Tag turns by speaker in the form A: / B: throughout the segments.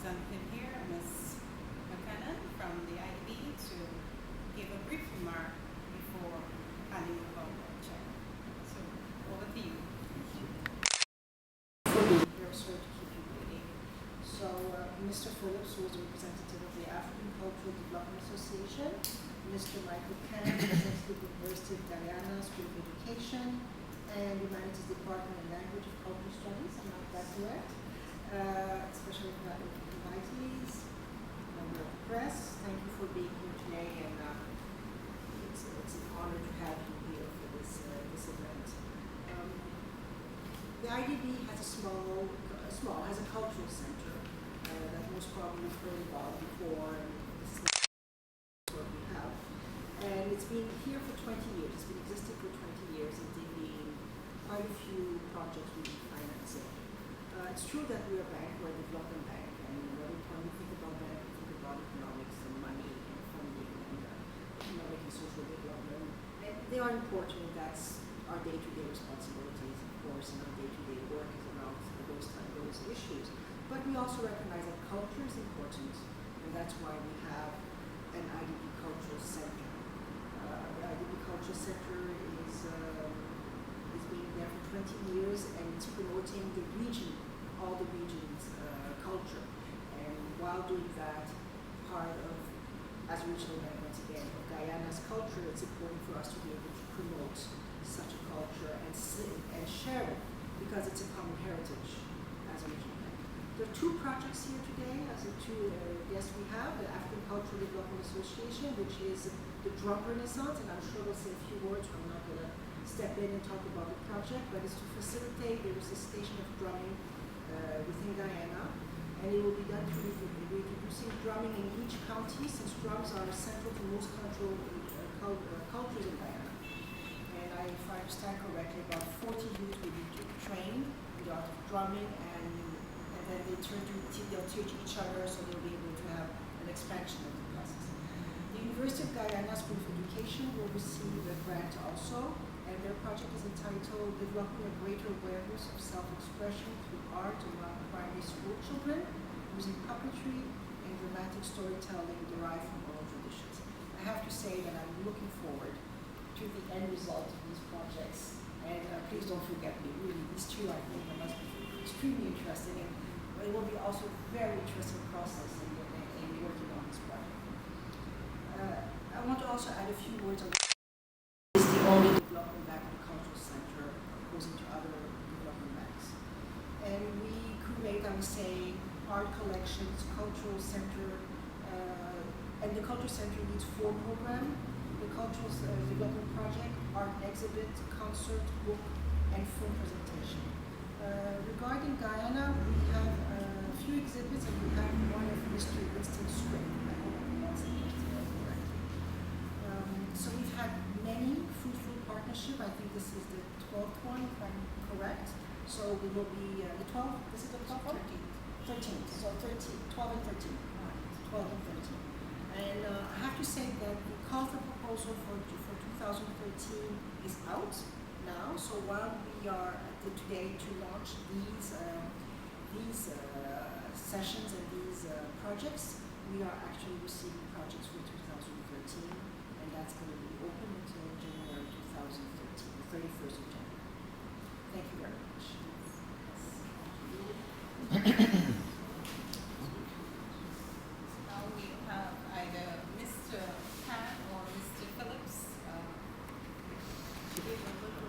A: representative here, Ms. McKenna from the IDB, to give a brief remark before handing the call to Chair. So, over to you.
B: Here, sorry to keep you waiting. So, Mr. Phillips, who is a representative of the African Cultural Development Association, Mr. Michael Khan, representative of the University of Guyana School of Education, and Humanities Department and Language of Cultural Studies, I'm not that correct. Special invitees, member of the press, thank you for being here today, and it's an honor to have you here for this event. The IDB has has a cultural center that most probably you've heard about before, and this is what we have. And it's been here for 20 years, it's been existing for 20 years, and there have been quite a few projects we've been financing. It's true that we're a bank, we're a development bank, and every time we think about bank, we think about economics and money and funding and economic and social development. And they are important, that's our day-to-day responsibilities, of course, and our day-to-day work is around those issues. But we also recognize that culture is important, and that's why we have an IDB Cultural Center. The IDB Cultural Center is being there for 20 years, and it's promoting the region, all the region's culture. And while doing that, part of, as a regional bank once again, of Guyana's culture, it's important for us to be able to promote such a culture and share it, because it's a common heritage as a regional bank. There are two projects here today, as the two guests we have, the African Cultural Development Association, which is the Drum Renaissance, and I'm sure we'll say a few words, I'm not going to step in and talk about the project, but it's to facilitate the resuscitation of drumming within Guyana, and it will be done through introducing drumming in each county, since drums are central to most cultures in Guyana. And if I understand correctly, about 40 youth will be trained in the art of drumming, and then they'll teach each other, so they'll be able to have an expansion of the classes. The University of Guyana School of Education will receive a grant also, and their project is entitled Developing a Greater Awareness of Self-Expression Through Art Among Primary School Children, Using Puppetry and Dramatic Storytelling Derived from Oral Traditions. I have to say that I'm looking forward to the end result of these projects, and please don't forget me, really, these two I think must be extremely interesting, and it will be also a very interesting process in working on this project. I want to also add a few words on this. It's the only development bank of the Cultural Center, opposing to other development banks. And we create, I would say, art collections, cultural center, and the Cultural Center leads 4 programs: the Cultural Development Project, art exhibit, concert, book, and film presentation. Regarding Guyana, we have a few exhibits, and we have one of Mr. Winston Script. I hope I pronounced it correctly. So we've had many fruitful partnerships. I think this is the 12th one, if I'm correct. So we will be the 12th. This is the 12th one? 13th. So 12 and 13. 12 and 13. And I have to say that the call for proposal for 2013 is out now. So while we are today to launch these sessions and these projects, we are actually receiving projects for 2013, and that's going to be open until January 2013, the 31st of January. Thank you very much.
A: Now we have either Mr. Khan or Mr. Phillips. Give a little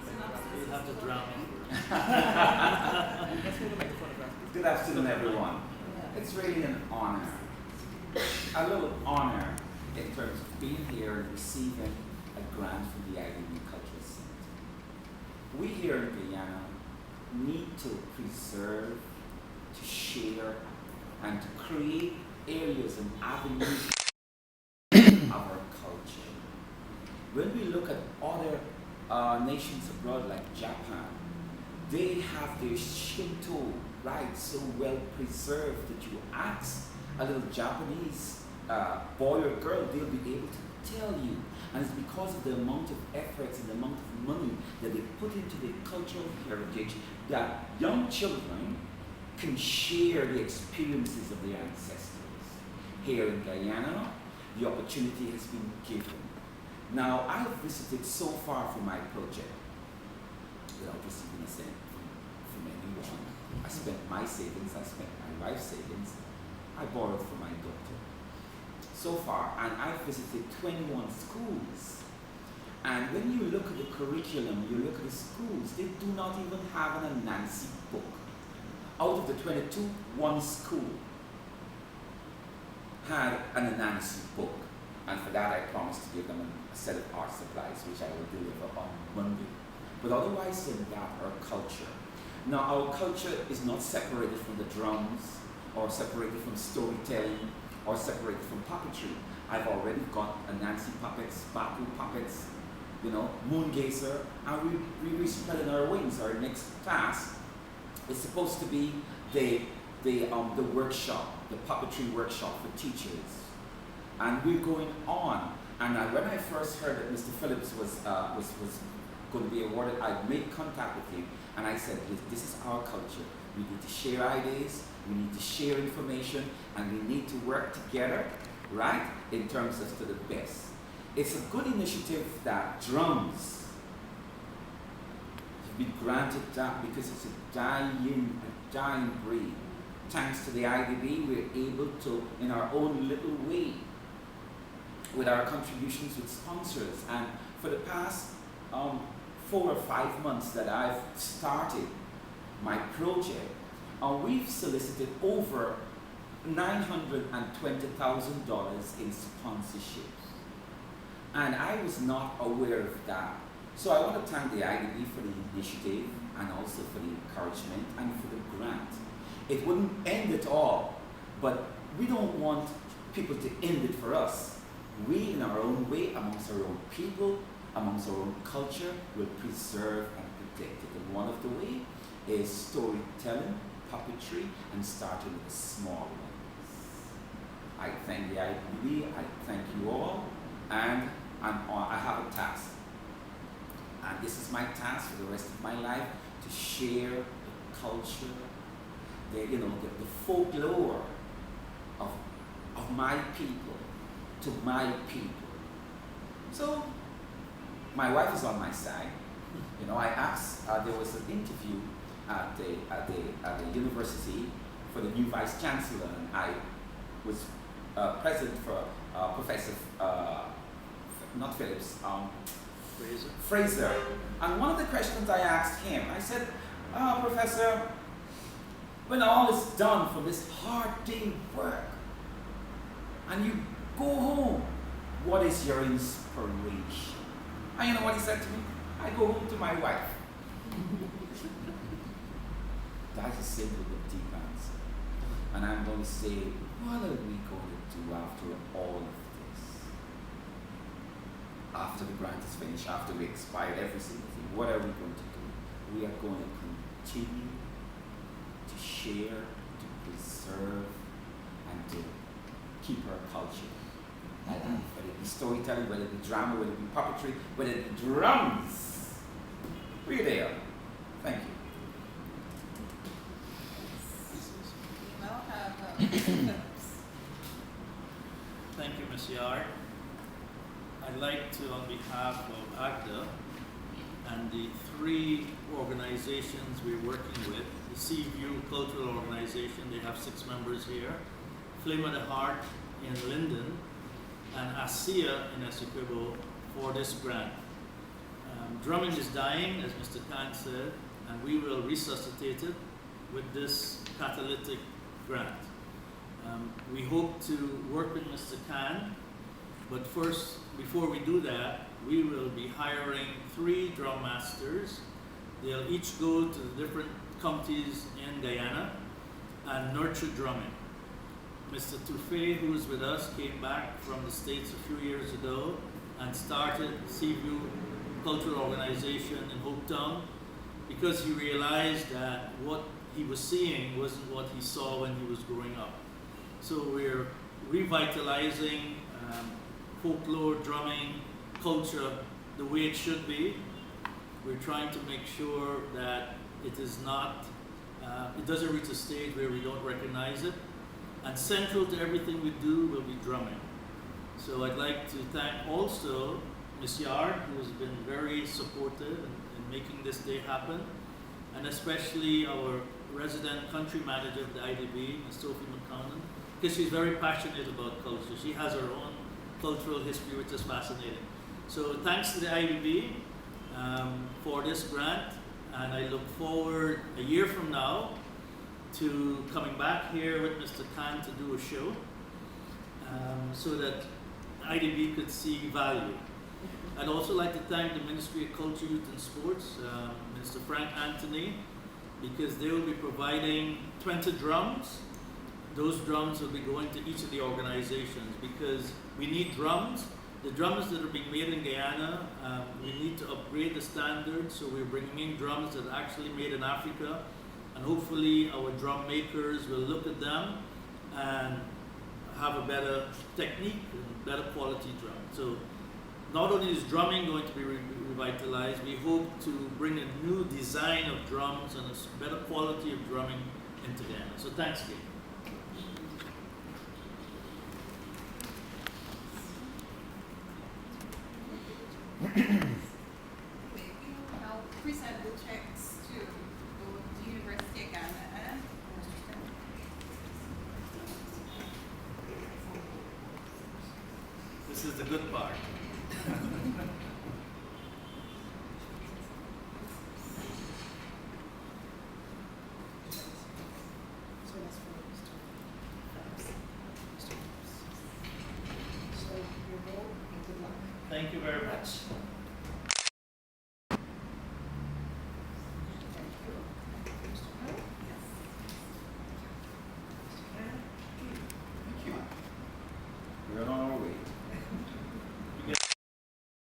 A: synopsis.
C: You'll have to drown me.
D: Good afternoon, everyone. It's really an honor, a little honor in terms of being here and receiving a grant from the IDB Cultural Center. We here in Guyana need to preserve, to share, and to create areas and avenues of our culture. When we look at other nations abroad like Japan, they have their Shinto rites so well preserved that you ask a little Japanese boy or girl, they'll be able to tell you. And it's because of the amount of efforts and the amount of money that they put into the cultural heritage that young children can share the experiences of their ancestors. Here in Guyana, the opportunity has been given. Now, I have visited so far for my project without receiving a cent from anyone. I spent my savings, I spent my wife's savings, I borrowed from my daughter. So far, and I've visited 21 schools. And when you look at the curriculum, you look at the schools, they do not even have an Anansi book. Out of the 22, one school had an Anansi book. And for that, I promised to give them a set of art supplies, which I will deliver on Monday. But otherwise than that, our culture. Now, our culture is not separated from the drums, or separated from storytelling, or separated from puppetry. I've already got Anansi puppets, Baku puppets, Moon Gazer, and we spreading our wings. Our next class is supposed to be the workshop, the puppetry workshop for teachers. And we're going on. And when I first heard that Mr. Phillips was going to be awarded, I made contact with him and I said, this is our culture. We need to share ideas, we need to share information, and we need to work together, right, in terms of to the best. It's a good initiative that drums have been granted that because it's a dying breed. Thanks to the IDB, we're able to, in our own little way, with our contributions with sponsors, and for the past 4 or 5 months that I've started my project, we've solicited over $920,000 in sponsorships. And I was not aware of that. So I want to thank the IDB for the initiative and also for the encouragement and for the grant. It wouldn't end it all, but we don't want people to end it for us. We, in our own way, amongst our own people, amongst our own culture, will preserve and protect it. And one of the ways is storytelling, puppetry, and starting with the small ones. I thank the IDB, I thank you all, and I have a task. And this is my task for the rest of my life, to share the culture, the folklore of my people to my people. So my wife is on my side. I asked, there was an interview at the university for the new vice chancellor, and I was present for Professor, not Phillips, Fraser. And one of the questions I asked him, I said, Professor, when all is done for this hard day work, and you go home, what is your inspiration? And you know what he said to me? I go home to my wife. That's a simple but deep answer. And I'm going to say, what are we going to do after all of this? After the grant is finished, after we expired every single thing, what are we going to do? We are going to continue to share, to preserve, and to keep our culture. Whether it be storytelling, whether it be drama, whether it be puppetry, whether it be drums. We're there. Thank you.
A: We now have Phillips.
C: Thank you, Ms. Yard. I'd like to, on behalf of ACDA and the 3 organizations we're working with, the Seaview Cultural Organization, they have 6 members here, Flame of the Heart in Linden, and ASEA in Essequibo for this grant. Drumming is dying, as Mr. Khan said, and we will resuscitate it with this catalytic grant. We hope to work with Mr. Khan, but first, before we do that, we will be hiring 3 drum masters. They'll each go to the different counties in Guyana and nurture drumming. Mr. Touffet, who is with us, came back from the States a few years ago and started Seaview Cultural Organization in Hopetown because he realized that what he was seeing wasn't what he saw when he was growing up. So we're revitalizing folklore, drumming, culture the way it should be. We're trying to make sure that it is not It doesn't reach a stage where we don't recognize it. And central to everything we do will be drumming. So I'd like to thank also Ms. Yard, who has been very supportive in making this day happen, and especially our resident country manager of the IDB, Ms. Sophie McConnell, because she's very passionate about culture. She has her own cultural history, which is fascinating. So thanks to the IDB for this grant, and I look forward a year from now to coming back here with Mr. Khan to do a show so that IDB could see value. I'd also like to thank the Ministry of Culture, Youth and Sports, Minister Frank Anthony, because they will be providing 20 drums. Those drums will be going to each of the organizations because we need drums. The drums that are being made in Guyana, we need to upgrade the standards, so we're bringing in drums that are actually made in Africa, and hopefully our drum makers will look at them and have a better technique and better quality drum. So not only is drumming going to be revitalized, we hope to bring a new design of drums and a better quality of drumming into Guyana. So thanks, Gabe.
A: I'll present the checks to the University of Ghana and
C: This is the good part.
B: So that's for Mr. So your vote and good luck.
C: Thank you very much.
D: We're on our way.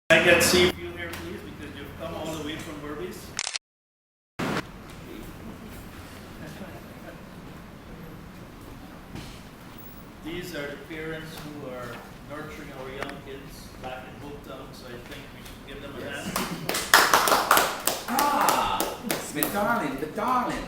C: I get see you here, please, because you've come all the way from Berbice. These are the parents who are nurturing our young kids back in Hopetown, so I think we should give them a hand.
D: Ah, it's my darling, the darling.